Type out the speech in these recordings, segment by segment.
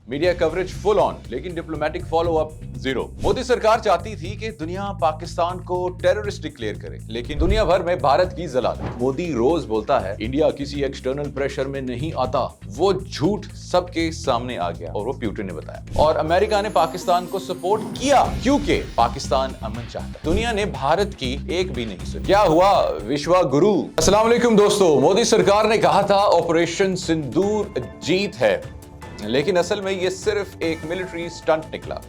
Media coverage full on, लेकिन diplomatic follow up zero. Modi सरकार चाहती थी कि दुनिया पाकिस्तान को टेररिस्ट डिक्लेयर करे, लेकिन दुनिया भर में भारत की जलालत। मोदी रोज बोलता है इंडिया किसी एक्सटर्नल प्रेशर में नहीं आता, वो झूठ सबके सामने आ गया और वो पुतिन ने बताया। और अमेरिका ने पाकिस्तान को सपोर्ट किया क्योंकि पाकिस्तान अमन चाहता है। दुनिया ने भारत की एक भी नहीं सुनी। क्या हुआ विश्व गुरु। अस्सलाम वालेकुम दोस्तों, मोदी सरकार ने कहा था ऑपरेशन सिंदूर जीत है, लेकिन असल में ये सिर्फ एक मिलिट्री स्टंट निकला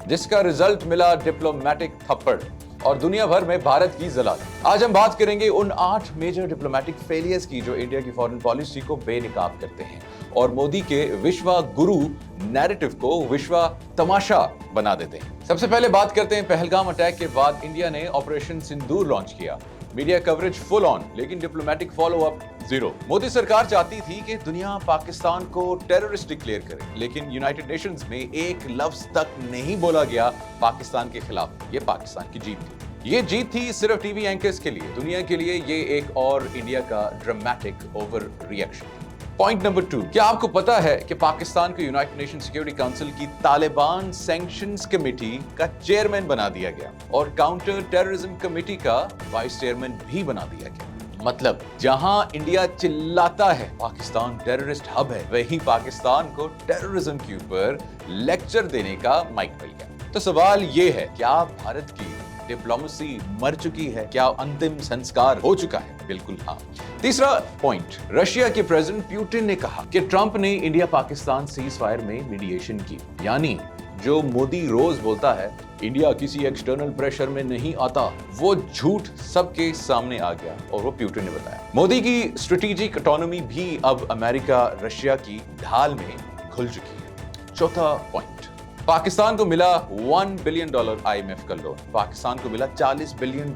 जिसका रिजल्ट मिला डिप्लोमेटिक थप्पड़ और दुनिया भर में भारत की जलालत। आज हम बात करेंगे उन 8 मेजर डिप्लोमेटिक फेलियर्स की जो इंडिया की फॉरेन पॉलिसी को बेनकाब करते हैं और मोदी के विश्व गुरु नैरेटिव को विश्व तमाशा बना देते हैं। सबसे पहले बात करते हैं पहलगाम अटैक के बाद इंडिया ने ऑपरेशन सिंदूर लॉन्च किया। मीडिया कवरेज फुल ऑन, लेकिन diplomatic follow up zero. Modi सरकार चाहती थी कि दुनिया पाकिस्तान को टेररिस्ट डिक्लेयर करे, लेकिन यूनाइटेड नेशंस में एक लफ्ज तक नहीं बोला गया पाकिस्तान के खिलाफ। ये पाकिस्तान की जीत थी। ये जीत थी सिर्फ टीवी एंकर्स के लिए, दुनिया के लिए ये एक और इंडिया का dramatic over reaction. Point number 2, क्या आपको पता है कि पाकिस्तान को यूनाइटेड नेशन सिक्योरिटी काउंसिल की तालिबान सैंक्शंस कमेटी का चेयरमैन बना दिया गया और काउंटर टेररिज्म कमेटी का वाइस चेयरमैन भी बना दिया गया। मतलब जहां इंडिया चिल्लाता है पाकिस्तान टेररिस्ट हब है, वहीं पाकिस्तान को टेररिज्म के ऊपर लेक्चर देने का माइक मिल गया। तो सवाल ये है, क्या भारत की डिप्लोमेसी मर चुकी है? क्या अंतिम संस्कार हो चुका है? बिल्कुल हाँ। तीसरा पॉइंट, रशिया के प्रेसिडेंट पुतिन ने कहा कि ट्रंप ने इंडिया पाकिस्तान सीज फायर में मीडिएशन की। यानी जो मोदी रोज बोलता है इंडिया किसी एक्सटर्नल प्रेशर में नहीं आता, वो झूठ सबके सामने आ गया और वो पुतिन ने बताया। मोदी की स्ट्रेटेजिक ऑटोनॉमी भी अब अमेरिका रशिया की ढाल में खुल चुकी है। चौथा पॉइंट, पाकिस्तान को मिला $1 बिलियन IMF का लोन, पाकिस्तान को मिला $40 billion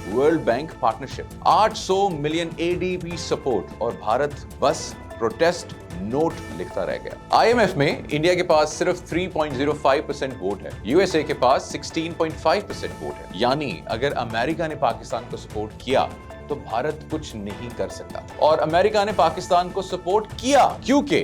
world bank partnership, 800 million ADB support और भारत बस प्रोटेस्ट नोट लिखता रह गया। IMF में इंडिया के पास सिर्फ 3.05% वोट है, USA के पास 16.5% वोट है। यानी अगर अमेरिका ने पाकिस्तान को सपोर्ट किया तो भारत कुछ नहीं कर सकता। और अमेरिका ने पाकिस्तान को सपोर्ट किया क्योंकि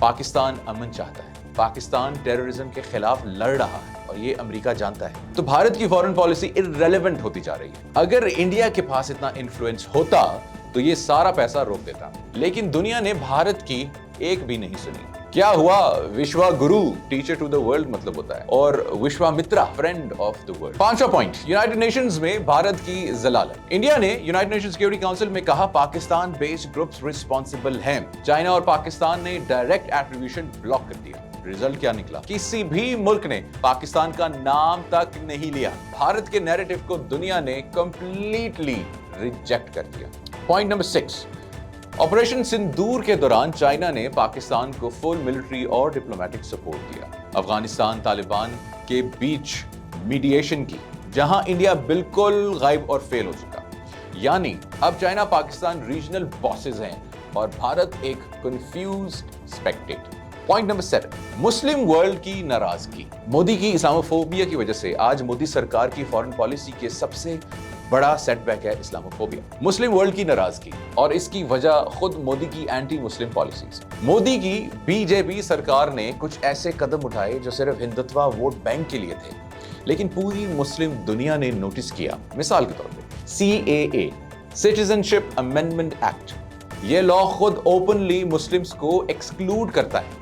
पाकिस्तान अमन चाहता है, पाकिस्तान टेररिज्म के खिलाफ लड़ रहा है और ये अमेरिका जानता है। तो भारत की फॉरेन पॉलिसी इररेलेवेंट होती जा रही है। अगर इंडिया के पास इतना इन्फ्लुएंस होता तो ये सारा पैसा रोक देता, लेकिन दुनिया ने भारत की एक भी नहीं सुनी। क्या हुआ विश्व गुरु, टीचर टू द वर्ल्ड मतलब होता है, और Vishwamitra friend of the world. पांचवा पॉइंट, यूनाइटेड नेशंस में भारत की जलालत। इंडिया ने यूनाइटेड नेशन सिक्योरिटी काउंसिल में कहा पाकिस्तान बेस्ड ग्रुप्स रिस्पॉन्सिबल हैं। चाइना और पाकिस्तान ने डायरेक्ट एट्रीब्यूशन ब्लॉक कर दिया। रिजल्ट क्या निकला? किसी भी मुल्क ने पाकिस्तान का नाम तक नहीं लिया। भारत के नैरेटिव को दुनिया ने कंप्लीटली रिजेक्ट कर दिया। पॉइंट नंबर 6, ऑपरेशन सिंदूर के दौरान चाइना ने पाकिस्तान को फुल मिलिट्री और डिप्लोमेटिक सपोर्ट दिया। अफगानिस्तान तालिबान के बीच मीडिएशन की, जहां इंडिया बिल्कुल गायब और फेल हो चुका। यानी अब चाइना पाकिस्तान रीजनल बॉसेस हैं और भारत एक कंफ्यूज्ड स्पेक्टेटर। पॉइंट नंबर 7, मुस्लिम वर्ल्ड की नाराजगी। मोदी की इस्लामोफोबिया की वजह से आज मोदी सरकार की फॉरेन पॉलिसी के सबसे बड़ा सेटबैक है इस्लामोफोबिया, मुस्लिम वर्ल्ड की नाराजगी, और इसकी वजह खुद मोदी की एंटी मुस्लिम पॉलिसीज। मोदी की बीजेपी सरकार ने कुछ ऐसे कदम उठाए जो सिर्फ हिंदुत्व वोट बैंक के लिए थे, लेकिन पूरी मुस्लिम दुनिया ने नोटिस किया। मिसाल के तौर पे CAA, सिटीजनशिप अमेंडमेंट एक्ट, ये लॉ खुद ओपनली मुस्लिम्स को एक्सक्लूड करता है।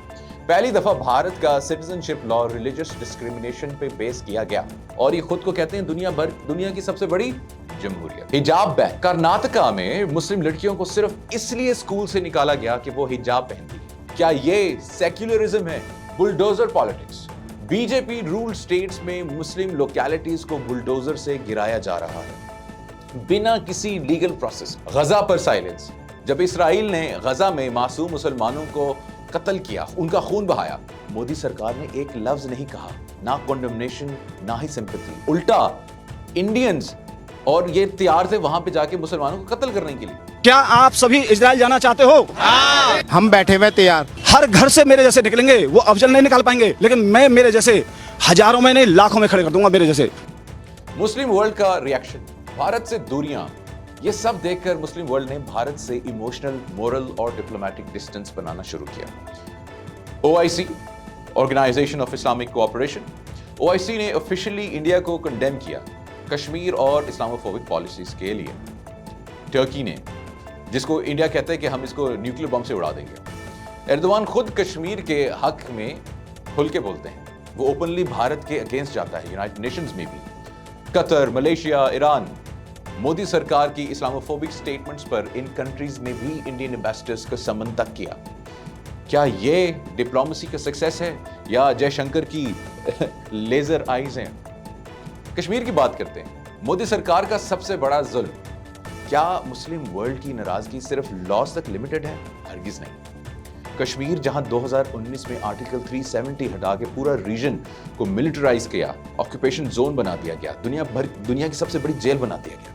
पहली दफा भारत का सिटीजनशिप लॉ रिलीजियस डिस्क्रिमिनेशन पे बेस किया गया और ये खुद को कहते हैं दुनिया की सबसे बड़ी जमहूरियत। हिजाब बैन, कर्नाटका में मुस्लिम लड़कियों को सिर्फ इसलिए स्कूल से निकाला गया कि वो हिजाब पहनती है। क्या ये सेक्युलरिज्म है? Bulldozer politics, BJP ruled states में मुस्लिम लोकेलिटीज को बुलडोजर से गिराया जा रहा है बिना किसी लीगल प्रोसेस। गजा पर साइलेंस, जब इसराइल ने गजा में मासूम मुसलमानों को कत्ल किया, उनका खून बहाया, मोदी सरकार ने एक लफ्ज नहीं कहा, ना कॉन्डेमनेशन ना ही सिंपैथी। उल्टा इंडियंस और ये तैयार थे वहां पे जाके मुसलमानों को कत्ल करने के लिए। क्या आप सभी इजराइल जाना चाहते हो? हम बैठे हुए तैयार। हर घर से मेरे जैसे निकलेंगे, वो अफजल नहीं निकाल पाएंगे, लेकिन मैं मेरे जैसे हजारों में नहीं लाखों में खड़े कर दूंगा मेरे जैसे। मुस्लिम वर्ल्ड का रिएक्शन, भारत से दूरियां, ये सब देखकर मुस्लिम वर्ल्ड ने भारत से इमोशनल, मोरल और डिप्लोमेटिक डिस्टेंस बनाना शुरू किया। OIC organisation of Islamic cooperation, OIC ने ऑफिशियली इंडिया को कंडेम किया कश्मीर और इस्लामोफोबिक पॉलिसीज के लिए। टर्की ने, जिसको इंडिया कहता है कि हम इसको न्यूक्लियर बम से उड़ा देंगे। एर्दोगान खुद कश्मीर के हक में खुल के बोलते हैं, वो ओपनली भारत के अगेंस्ट जाता है यूनाइटेड नेशंस में भी। कतर, मलेशिया, ईरान, मोदी सरकार की इस्लामोफोबिक स्टेटमेंट्स पर इन कंट्रीज ने भी इंडियन एम्बेसडर्स का समन तक किया। क्या ये डिप्लोमेसी का सक्सेस है या जयशंकर की लेजर आईज हैं? कश्मीर की बात करते हैं। मोदी सरकार का सबसे बड़ा जुल्म, क्या मुस्लिम वर्ल्ड की नाराजगी सिर्फ लॉस तक लिमिटेड है? हरगिज नहीं। कश्मीर जहां 2019 में आर्टिकल 370 हटा के पूरा रीजन को मिलिटराइज किया, ऑक्यूपेशन जोन बना दिया गया, दुनिया की सबसे बड़ी जेल बना दिया गया।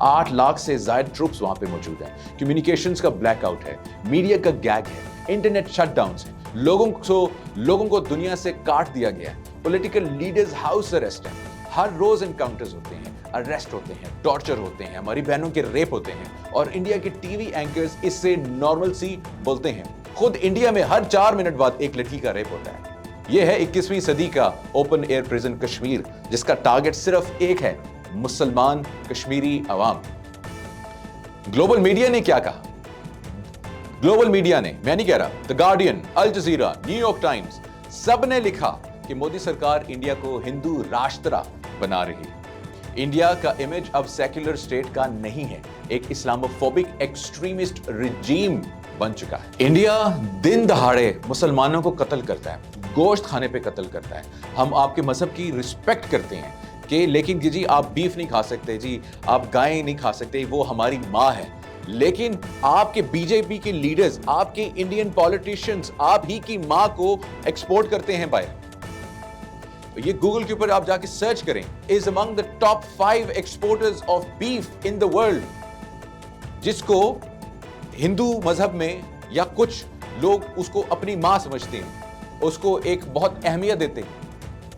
8 लाख से ज्यादा ट्रूप्स वहां पे मौजूद हैं। कम्युनिकेशंस का ब्लैकआउट है, मीडिया का गैग है, इंटरनेट शटडाउन्स हैं, लोगों को दुनिया से काट दिया गया है। पॉलिटिकल लीडर्स हाउस अरेस्ट हैं, हर रोज एनकाउंटर्स होते हैं, अरेस्ट होते हैं, टॉर्चर होते हैं, हमारी बहनों के रेप होते हैं और इंडिया के टीवी एंकर्स इससे नॉर्मल सी बोलते हैं। खुद इंडिया में हर 4 मिनट बाद एक लड़की का रेप होता है। यह है 21वीं सदी का ओपन एयर प्रिजन कश्मीर, जिसका टारगेट सिर्फ एक है, मुसलमान कश्मीरी अवाम। ग्लोबल मीडिया ने क्या कहा? ग्लोबल मीडिया ने, मैं नहीं कह रहा, the Guardian, Al Jazeera, New York Times, सब ने लिखा कि मोदी सरकार इंडिया को हिंदू राष्ट्र बना रही है। इंडिया का इमेज अब सेक्युलर स्टेट का नहीं है, एक इस्लामोफोबिक एक्सट्रीमिस्ट रिजीम बन चुका है। इंडिया दिन दहाड़े मुसलमानों को कत्ल करता है, गोश्त खाने पे कत्ल करता है। हम आपके मजहब की रिस्पेक्ट करते हैं कि लेकिन जी आप बीफ नहीं खा सकते, जी आप गाय नहीं खा सकते, वो हमारी माँ है। लेकिन आपके बीजेपी के लीडर्स, आपके इंडियन पॉलिटिशियंस आप ही की माँ को एक्सपोर्ट करते हैं बाहर। ये गूगल के ऊपर आप जाके सर्च करें, is among the top 5 exporters of beef in the world, जिसको हिंदू मजहब में या कुछ लोग उसको अपनी मां समझते हैं, उसको एक बहुत अहमियत देते हैं,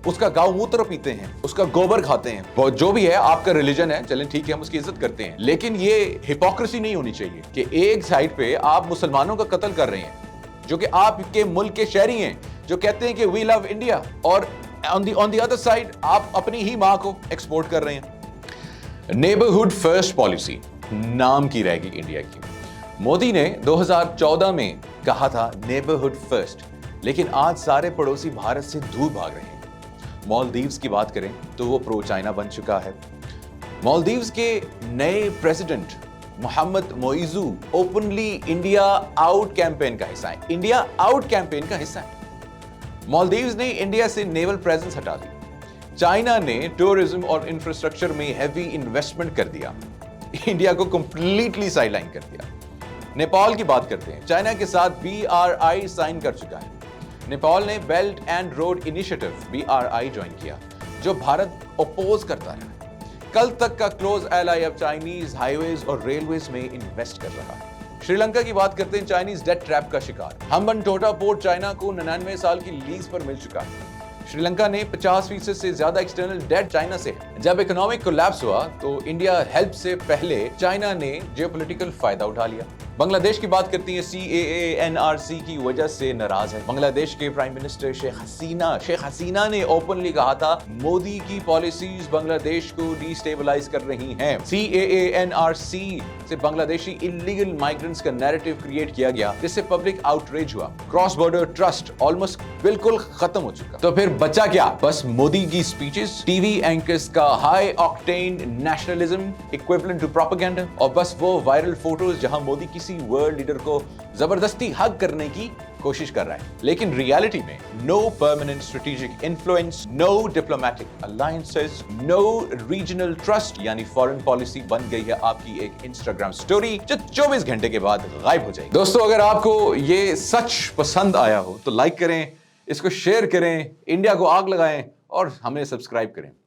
उसका गांव मूत्र पीते हैं, उसका गोबर खाते हैं। जो भी है आपका रिलीजन है, चलें ठीक है, हम उसकी इज्जत करते हैं, लेकिन ये हिपोक्रेसी नहीं होनी चाहिए कि एक साइड पे आप मुसलमानों का कत्ल कर रहे हैं जो कि आपके मुल्क के शहरी हैं, जो कहते हैं कि वी लव इंडिया, और ऑन द अदर साइड आप अपनी ही मां को एक्सपोर्ट कर रहे हैं। नेबरहुड फर्स्ट पॉलिसी नाम की रहेगी इंडिया की। मोदी ने 2014 में कहा था नेबरहुड फर्स्ट, लेकिन आज सारे पड़ोसी भारत से दूर भाग रहे हैं। मालदीव्स की बात करें तो वो प्रो चाइना बन चुका है। मालदीव्स के नए president Mohamed Muizzu openly India out campaign का हिस्सा है, इंडिया आउट कैंपेन का हिस्सा है। मालदीव्स ने इंडिया से नेवल प्रेजेंस हटा दी। चाइना ने टूरिज्म और इंफ्रास्ट्रक्चर में हैवी इन्वेस्टमेंट कर दिया, इंडिया को कंप्लीटली साइडलाइन कर दिया। नेपाल की बात करते हैं, चाइना के साथ BRI साइन कर चुका है। नेपाल ने belt and road initiative BRI join किया, जो भारत अपोज करता है। कल तक का क्लोज एलाई अब चाइनीज हाईवेज और रेलवेज में इन्वेस्ट कर रहा है। श्रीलंका की बात करते हैं, चाइनीज डेट ट्रैप का शिकार। हम्बनटोटा पोर्ट चाइना को 99 साल की लीज पर मिल चुका है। श्रीलंका ने 50% से ज्यादा एक्सटर्नल डेट चाइना से। जब इकोनॉमिक कोलैप्स हुआ तो इंडिया हेल्प से पहले चाइना ने जियोपॉलिटिकल फायदा उठा लिया। बांग्लादेश की बात करती है, CAA NRC की वजह से नाराज है। बांग्लादेश के प्राइम मिनिस्टर शेख हसीना ने ओपनली कहा था मोदी की पॉलिसीज बांग्लादेश को डिस्टेबलाइज कर रही हैं। CAA NRC से बांग्लादेशी इलीगल माइग्रेंट्स का नैरेटिव क्रिएट किया गया, जिससे पब्लिक आउटरीच हुआ। क्रॉस बॉर्डर ट्रस्ट ऑलमोस्ट बिल्कुल खत्म हो चुका। तो फिर बचा क्या? बस मोदी की स्पीचेस, टीवी एंकर्स का high octane nationalism equivalent to propaganda, और बस वो वायरल फोटोज जहां मोदी किसी वर्ल्ड लीडर को जबरदस्ती हग करने की कोशिश कर रहा है। लेकिन रियलिटी में no permanent strategic influence, no diplomatic alliances, no regional trust, यानी फॉरेन पॉलिसी बन गई है आपकी एक इंस्टाग्राम स्टोरी जो 24 घंटे के बाद गायब हो जाएगी। दोस्तों, अगर आपको ये सच पसंद आया हो तो लाइक करें, इसको शेयर करें, इंडिया को आग लगाएं और हमें सब्सक्राइब करें।